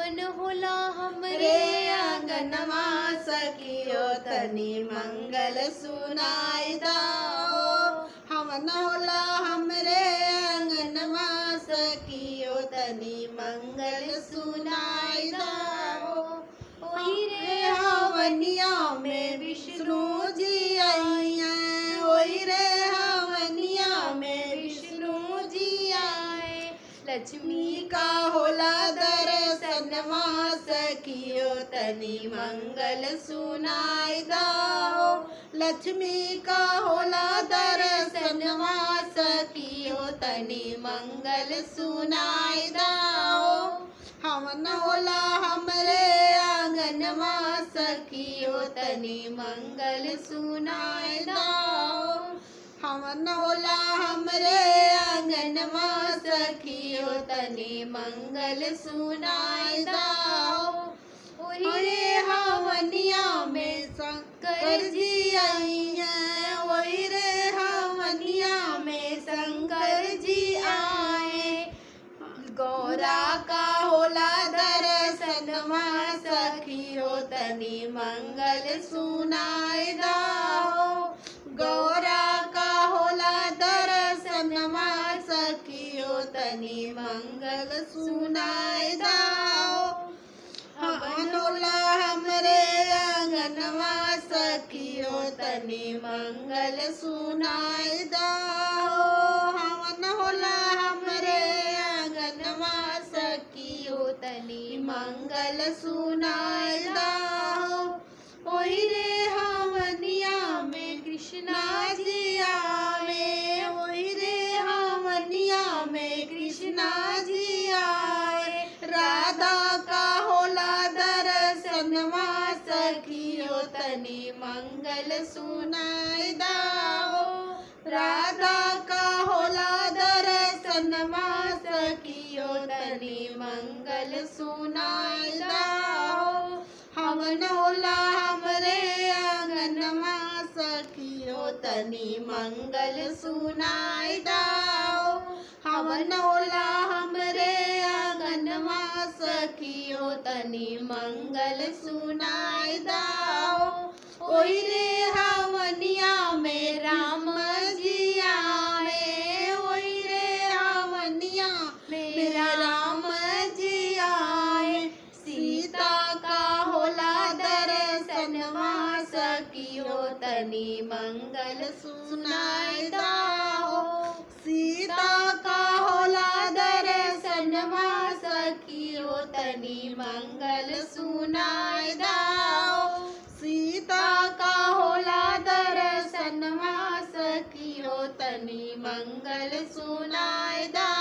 हवन होला हमरे रे आंगनवा सखियो तनी मंगल सुनाई दाओ। हवन होला हमरे आंगनवा सखियो तनी मंगल सुनाई दाओ। ओई रे हवनिया में विष्णु जी आई हैं, ओई रे हवनिया में विष्णु जी आए। लक्ष्मी का होला दर्शनवा सखियो तनी मंगल सुनाई दाओ। लक्ष्मी का होला दर्शनवा सखियो तनी मंगल सुनाई दाओ। हवन होला हमरे आंगनवा सखियो तनी मंगल सुनाई दाओ। हवन होला हमरे आंगनवा सखियो तनी मंगल सुनाई दाओ। ओरे हवनिया में शंकर जी आई हैं, ओई रे हवनिया में शंकर जी आए। गौरा का होला दर्शनवा सखियो तनी मंगल सुनाई दाओ। गौरा का होला दर्शनवा सखियो तनी मंगल सुनाई दाओ। हवन होला हमरे आंगनवा सखियो तनी मंगल सुनाई दाओ। हवन होला हमरे आंगनवा सखियो तनी मंगल सुनाई दाओ। ओई रे हवनिया में कृष्णा जी आवे, ओई रे हवनिया में कृष्णा जी आए। राधा का होला दर्शनवा सखियो तनी मंगल सुनाई दाओ। राधा का होला दर्शनवा सखियो तनी मंगल सुनाई दाओ। हवन होला हमरे आंगनवा सखियो तनी मंगल सुनाई दाओ। हवन होला हमरे आंगनवा सखियो तनी मंगल सुनाई दाओ। ओई रे हवनिया में राम जी आए, ओई रे हवनिया में राम जी आए। सीता का होला दर्शनवा सखियो तनी मंगल सुनाई दाओ। सीता का होला दर्शनवा सखियो तनी मंगल सुनाई दाओ। सीता का होला दर्शनवा सखियो तनी मंगल सुनाई दाओ।